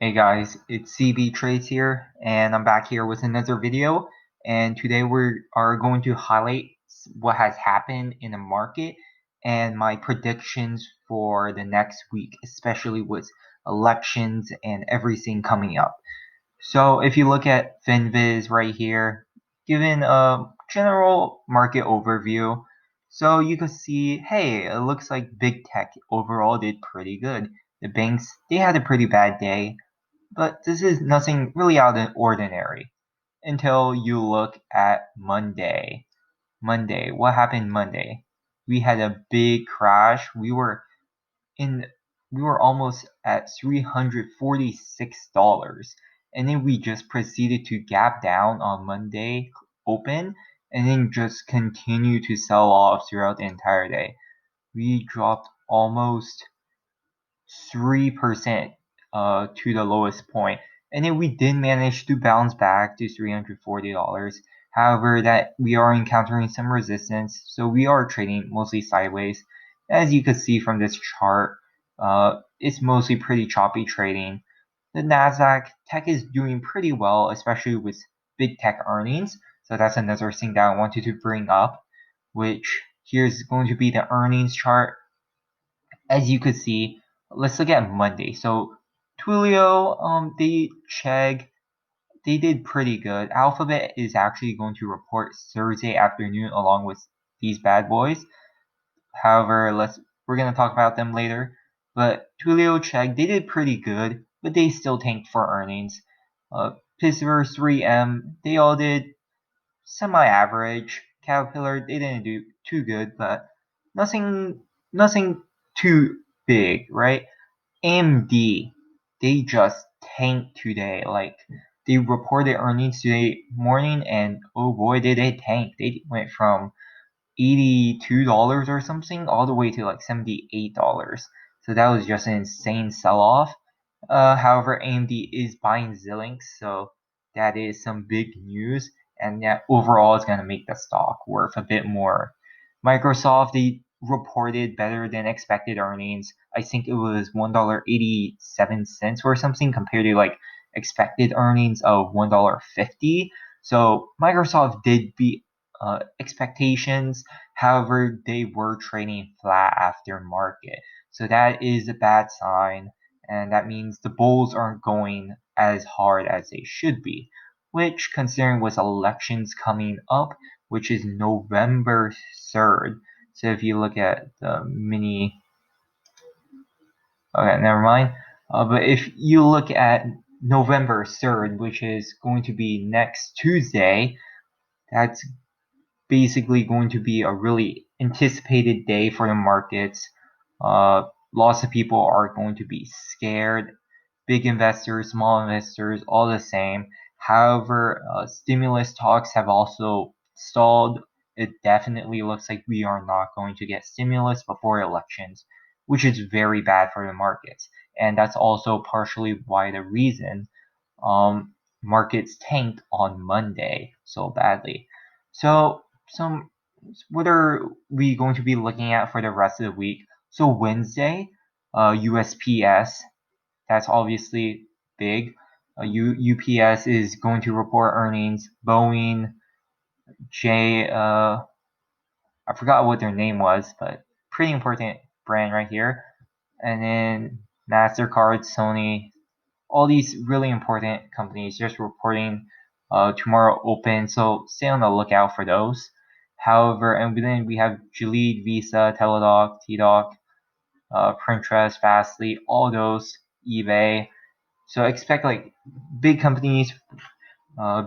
Hey guys, it's CB Trades here, and I'm back here with another video. And today we are going to highlight what has happened in the market and my predictions for the next week, especially with elections and everything coming up. So if you look at FinViz right here, given a general market overview, so you can see, hey, it looks like big tech overall did pretty good. The banks, they had a pretty bad day, but this is nothing really out of the ordinary until you look at Monday. Monday, what happened Monday? We had a big crash. In we were almost at $346, and then we just proceeded to gap down on Monday open and then just continue to sell off throughout the entire day. We dropped almost 3% to the lowest point. And then we did manage to bounce back to $340. However, that we are encountering some resistance, so we are trading mostly sideways. As you can see from this chart, it's mostly pretty choppy trading. The Nasdaq tech is doing pretty well, especially with big tech earnings. So that's another thing that I wanted to bring up, which here's going to be the earnings chart. As you could see, let's look at Monday. So Twilio, Chegg, they did pretty good. Alphabet is actually going to report Thursday afternoon along with these bad boys. However, we're gonna talk about them later. But Twilio, Chegg, they did pretty good, but they still tanked for earnings. Pisver, 3M, they all did semi-average. Caterpillar, they didn't do too good, but nothing too big, right? AMD, they just tanked today. Like they reported earnings today morning, and oh boy, did they tank! They went from $82 or something all the way to like $78. So that was just an insane sell-off. However, AMD is buying Xilinx, so that is some big news, and that overall is going to make the stock worth a bit more. Microsoft, they reported better than expected earnings. I think it was $1.87 or something compared to like expected earnings of $1.50. So Microsoft did beat expectations. However, they were trading flat after market. So that is a bad sign, and that means the bulls aren't going as hard as they should be, which, considering with elections coming up, which is November 3rd. So if you look at the mini, okay, never mind. But if you look at November 3rd, which is going to be next Tuesday, that's basically going to be a really anticipated day for the markets. Lots of people are going to be scared. Big investors, small investors, all the same. However, stimulus talks have also stalled. It definitely looks like we are not going to get stimulus before elections, which is very bad for the markets. And that's also partially why the reason um, markets tanked on Monday so badly. So some what are we going to be looking at for the rest of the week? So Wednesday, USPS, that's obviously big. UPS is going to report earnings. Boeing, J, I forgot what their name was, but pretty important brand right here. And then Mastercard, Sony, all these really important companies just reporting tomorrow open, so stay on the lookout for those. However, and then we have Gilead, Visa, Teladoc, TDoc, Pinterest, Fastly, all those, eBay. So expect like big companies,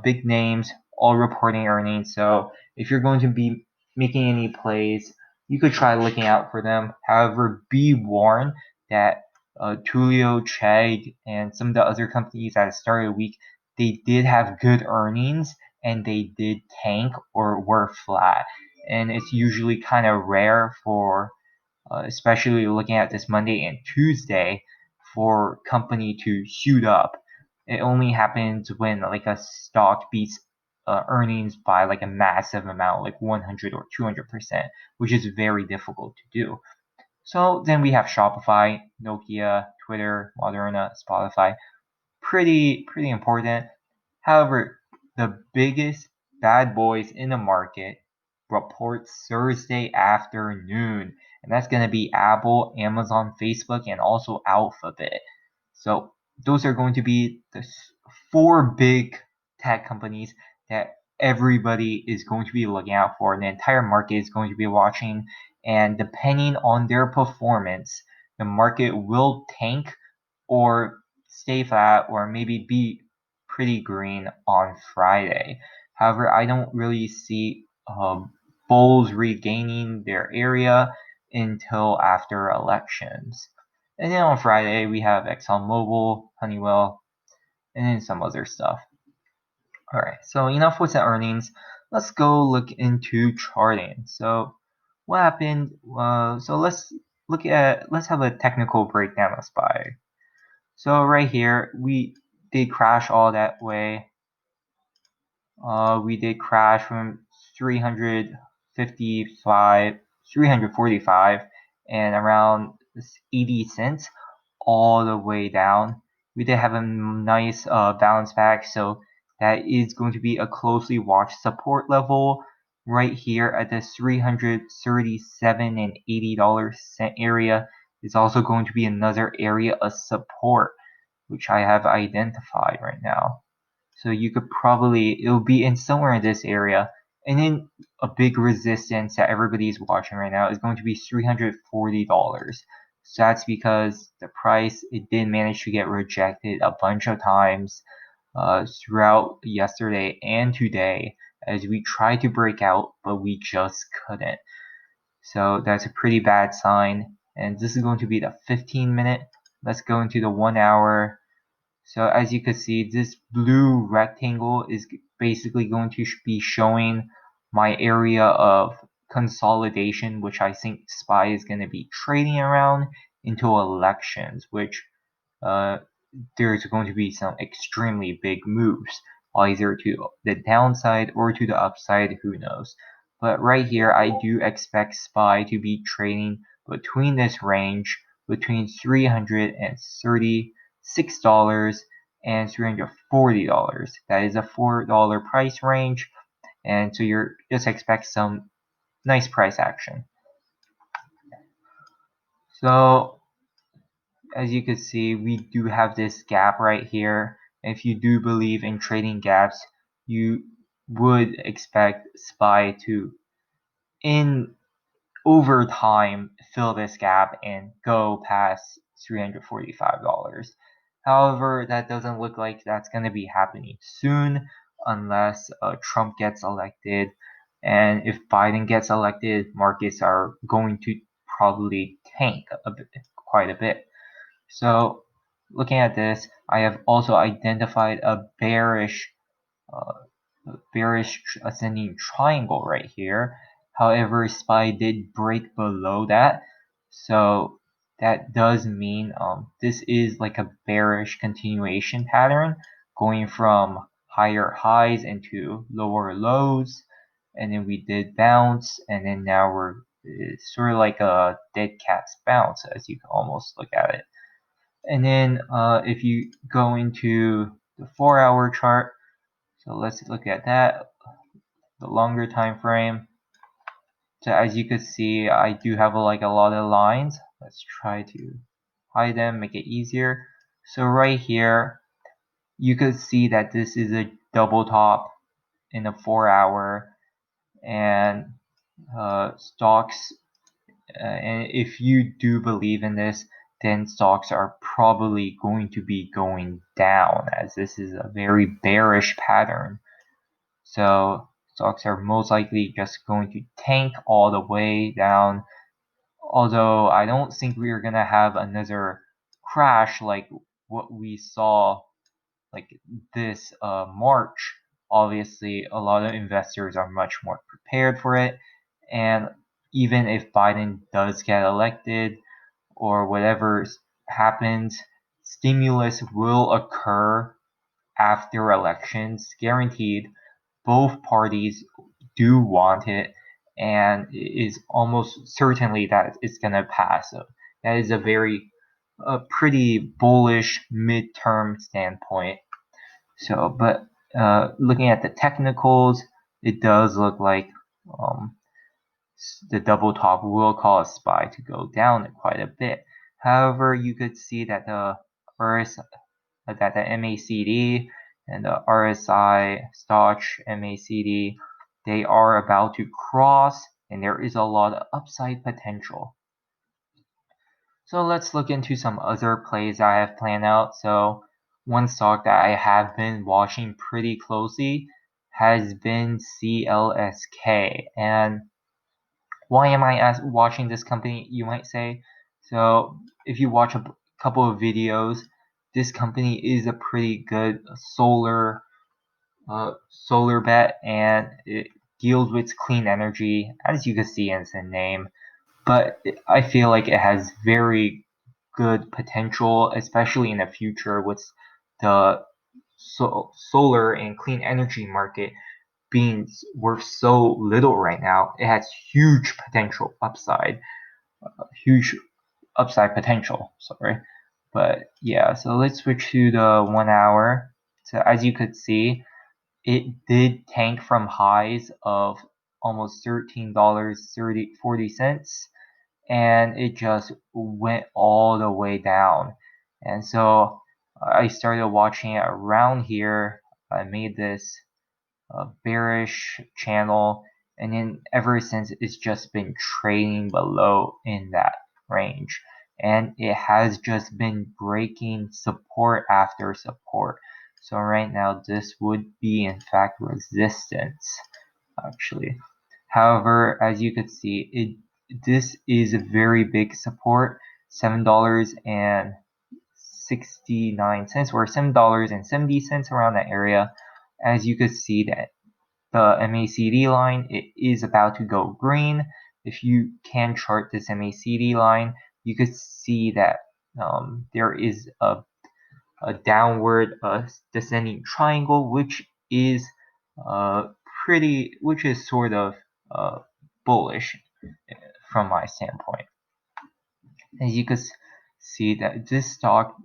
big names, all reporting earnings. So if you're going to be making any plays, you could try looking out for them. However, be warned that Tulio, Chegg, and some of the other companies that started a week, they did have good earnings and they did tank or were flat. And it's usually kind of rare for, especially looking at this Monday and Tuesday, for company to shoot up. It only happens when like a stock beats earnings by like a massive amount, like 100 or 200%, which is very difficult to do. So then we have Shopify, Nokia, Twitter, Moderna, Spotify. pretty important. However, the biggest bad boys in the market report Thursday afternoon, and that's going to be Apple, Amazon, Facebook, and also Alphabet. So those are going to be the four big tech companies that everybody is going to be looking out for, and the entire market is going to be watching. And depending on their performance, the market will tank or stay flat or maybe be pretty green on Friday. However, I don't really see bulls regaining their area until after elections. And then on Friday, we have ExxonMobil, Honeywell, and then some other stuff. All right, so enough with the earnings. Let's go look into charting. So what happened? So let's have a technical breakdown of SPY. So right here, we did crash all that way. We did crash from 345 and around 80 cents all the way down. We did have a nice bounce back, so that is going to be a closely watched support level right here at the $337 and $80 area. Is also going to be another area of support, which I have identified right now. So you could probably, it'll be in somewhere in this area. And then a big resistance that everybody's watching right now is going to be $340. So that's because the price, it did manage to get rejected a bunch of times throughout yesterday and today as we tried to break out, but we just couldn't. So that's a pretty bad sign. And this is going to be the 15-minute. Let's go into the 1 hour. So as you can see, this blue rectangle is basically going to be showing my area of consolidation, which I think SPY is going to be trading around until elections, which there's going to be some extremely big moves, either to the downside or to the upside, who knows. But right here, I do expect SPY to be trading between this range, between $336 and $340. That is a $4 price range, and so you're just expect some nice price action. So as you can see, we do have this gap right here. If you do believe in trading gaps, you would expect SPY to, in over time, fill this gap and go past $345. However, that doesn't look like that's going to be happening soon unless Trump gets elected. And if Biden gets elected, markets are going to probably tank quite a bit. So looking at this, I have also identified a bearish ascending triangle right here. However, SPY did break below that, so that does mean this is like a bearish continuation pattern going from higher highs into lower lows, and then we did bounce, and then now it's sort of like a dead cat's bounce, as you can almost look at it. And then if you go into the 4-hour chart, so let's look at that, the longer time frame. So as you can see, I do have like a lot of lines. Let's try to hide them, make it easier. So right here, you could see that this is a double top in a 4-hour, and stocks. And if you do believe in this, then stocks are probably going to be going down, as this is a very bearish pattern. So stocks are most likely just going to tank all the way down. Although I don't think we are going to have another crash like what we saw like this March. Obviously, a lot of investors are much more prepared for it. And even if Biden does get elected or whatever happens, stimulus will occur after elections, guaranteed. Both parties do want it, and it is almost certainly that it's going to pass. So that is a very a pretty bullish midterm standpoint. So, but looking at the technicals, it does look like um, the double top will cause SPY to go down quite a bit. However, you could see that the MACD and the RSI, Stoch, MACD, they are about to cross, and there is a lot of upside potential. So let's look into some other plays I have planned out. So one stock that I have been watching pretty closely has been CLSK. And why am I watching this company, you might say? So if you watch a couple of videos, this company is a pretty good solar bet, and it deals with clean energy, as you can see in the name. But I feel like it has very good potential, especially in the future with the solar and clean energy market being worth so little right now. It has huge upside potential. Sorry, but yeah. So let's switch to the 1 hour. So as you could see, it did tank from highs of almost $13.40, and it just went all the way down. And so I started watching it around here. I made this bearish channel, and then ever since it's just been trading below in that range, and it has just been breaking support after support. So right now this would be in fact resistance actually. However, as you could see, this is a very big support, $7.69 or $7.70 around that area. As you could see that the MACD line, it is about to go green. If you can chart this MACD line, you could see that there is a downward descending triangle, which is sort of bullish from my standpoint. As you can see that this stock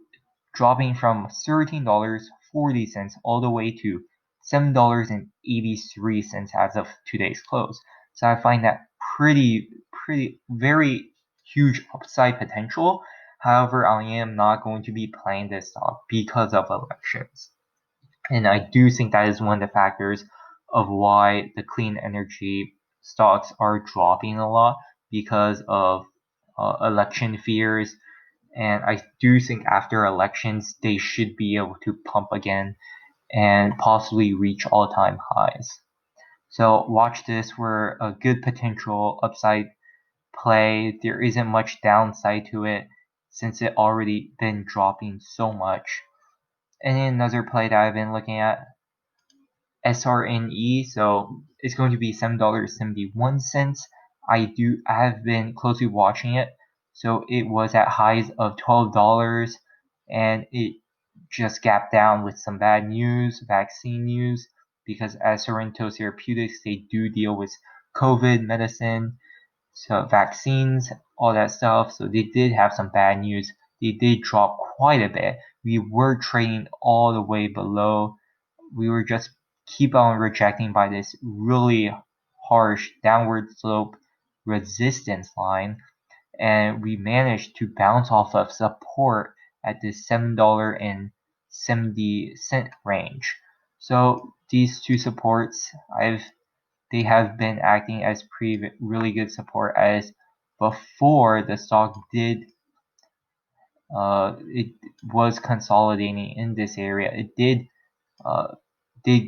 dropping from $13.40 all the way to $7.83 as of today's close. So I find that very huge upside potential. However, I am not going to be playing this stock because of elections. And I do think that is one of the factors of why the clean energy stocks are dropping a lot, because of election fears. And I do think after elections, they should be able to pump again and possibly reach all-time highs. So watch this for a good potential upside play. There isn't much downside to it since it already been dropping so much. And then another play that I've been looking at, SRNE, so it's going to be $7.71. I have been closely watching it. So it was at highs of $12, and it just gapped down with some bad news, vaccine news, because as Sorrento Therapeutics, they do deal with COVID medicine, so vaccines, all that stuff. So they did have some bad news. They did drop quite a bit. We were trading all the way below. We were just keep on rejecting by this really harsh downward slope resistance line, and we managed to bounce off of support at this $7.70 range. So these two supports, they have been acting as really good support, as before the stock it was consolidating in this area. It did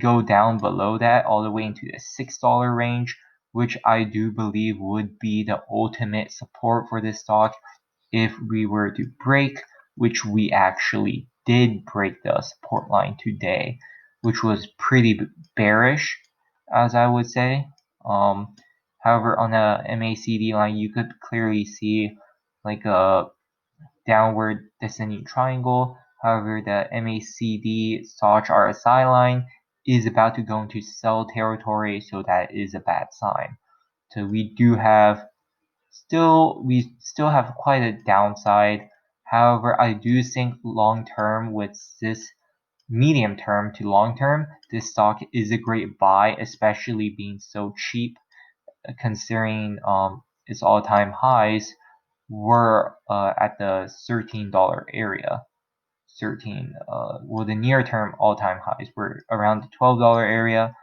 go down below that all the way into the $6 range, which I do believe would be the ultimate support for this stock if we were to break, which we actually did break the support line today, which was pretty bearish, as I would say. However, on the MACD line, you could clearly see like a downward descending triangle. However, the MACD Stoch RSI line is about to go into sell territory, so that is a bad sign. So we still have quite a downside. However, I do think long term with this medium term to long term, this stock is a great buy, especially being so cheap considering its all-time highs were at the $13 area. Well, the near term all-time highs were around the $12 area.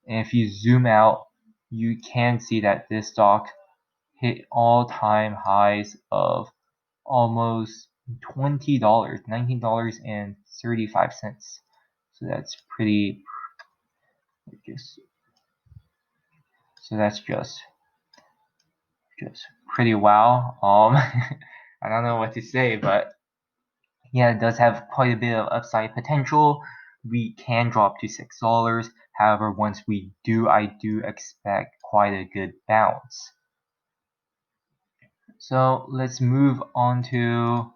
And if you zoom out, you can see that this stock hit all-time highs of almost $20, $19.35. So that's pretty just so that's just pretty wow. I don't know what to say, but yeah, it does have quite a bit of upside potential. We can drop to $6. However, once we do, I do expect quite a good bounce. So let's move on to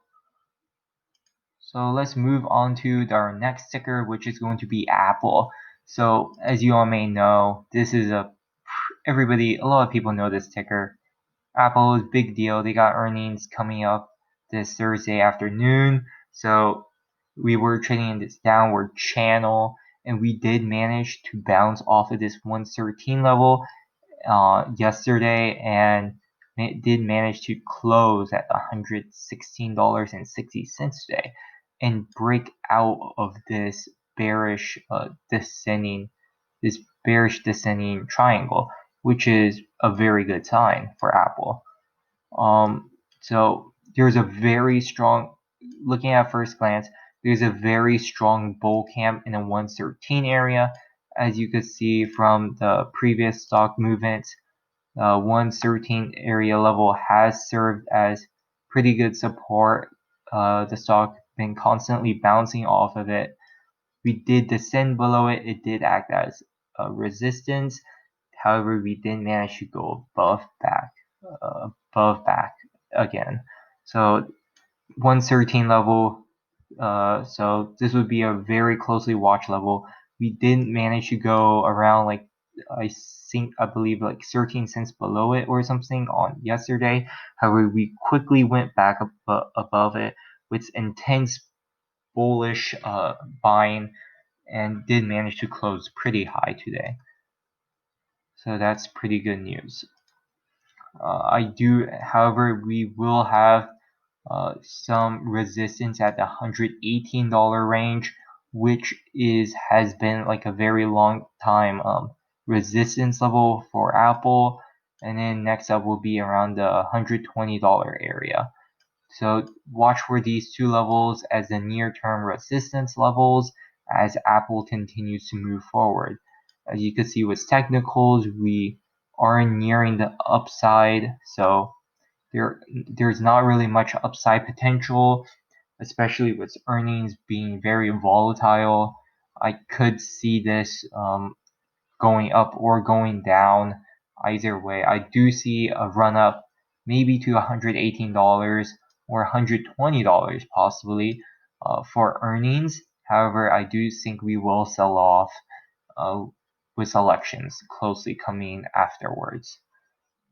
our next ticker, which is going to be Apple. So as you all may know, this is a lot of people know this ticker. Apple is big deal. They got earnings coming up this Thursday afternoon. So we were trading in this downward channel, and we did manage to bounce off of this 113 level yesterday, and it did manage to close at $116.60 today and break out of this bearish descending triangle, which is a very good sign for Apple. So there's a very strong, looking at first glance, there's a very strong bull camp in the 113 area. As you could see from the previous stock movement, 113 area level has served as pretty good support. The stock been constantly bouncing off of it. We did descend below it. It did act as a resistance. However, we did manage to go above back again. So 113 level. So this would be a very closely watched level. We did manage to go around like I believe like 13 cents below it or something on yesterday. However, we quickly went back above it with intense bullish buying and did manage to close pretty high today. So that's pretty good news. However, we will have some resistance at the $118 range, which has been like a very long time resistance level for Apple. And then next up will be around the $120 area. So watch for these two levels as the near-term resistance levels as Apple continues to move forward. As you can see with technicals, we are nearing the upside, so there's not really much upside potential, especially with earnings being very volatile. I could see this going up or going down either way. I do see a run up maybe to $118 or $120 possibly for earnings. However, I do think we will sell off with elections closely coming afterwards.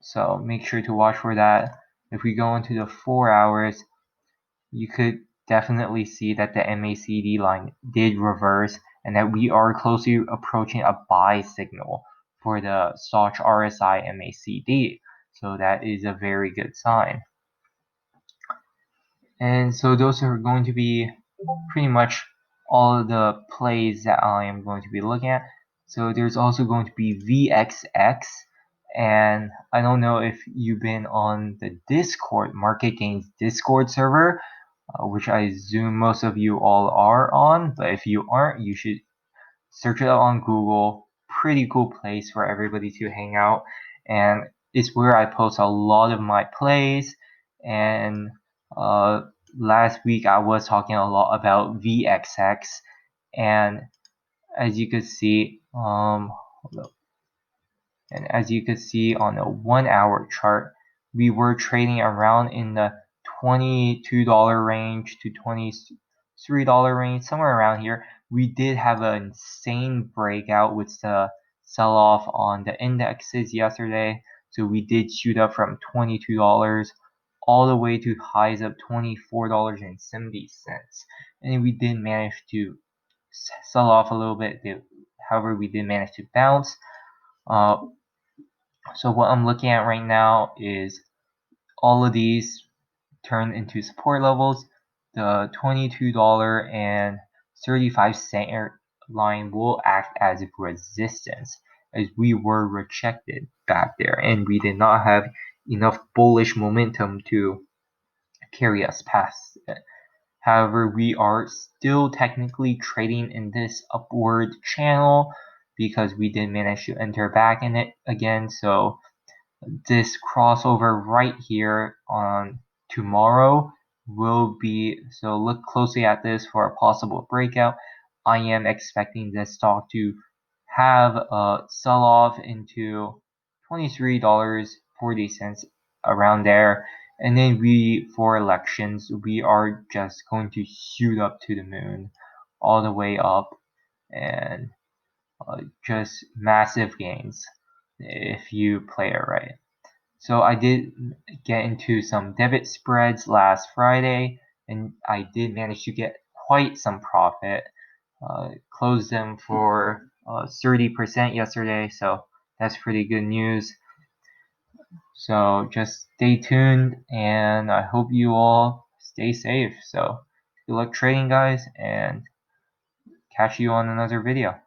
So make sure to watch for that. If we go into the 4 hours, you could definitely see that the MACD line did reverse and that we are closely approaching a buy signal for the Stoch RSI MACD. So that is a very good sign. And so those are going to be pretty much all of the plays that I am going to be looking at. So there's also going to be VXX, and I don't know if you've been on the Discord, Market Gains Discord server, which I assume most of you all are on, but if you aren't, you should search it out on Google. Pretty cool place for everybody to hang out, and it's where I post a lot of my plays. And last week I was talking a lot about VXX, and as you can see, on a 1 hour chart, we were trading around in the $22 range to $23 range, somewhere around here. We did have an insane breakout with the sell-off on the indexes yesterday, so we did shoot up from $22 all the way to highs of $24.70, and we did manage to sell off a little bit. However, we did manage to bounce. So what I'm looking at right now is all of these turn into support levels. The $22.35 line will act as resistance, as we were rejected back there and we did not have enough bullish momentum to carry us past it. However, we are still technically trading in this upward channel because we did manage to enter back in it again. So this crossover right here on tomorrow will be, so look closely at this for a possible breakout. I am expecting this stock to have a sell-off into $23.40 around there, and then for elections, we are just going to shoot up to the moon, all the way up, and just massive gains if you play it right. So I did get into some debit spreads last Friday, and I did manage to get quite some profit. Closed them for 30% yesterday, so that's pretty good news. So just stay tuned, and I hope you all stay safe. So good luck trading, guys, and catch you on another video.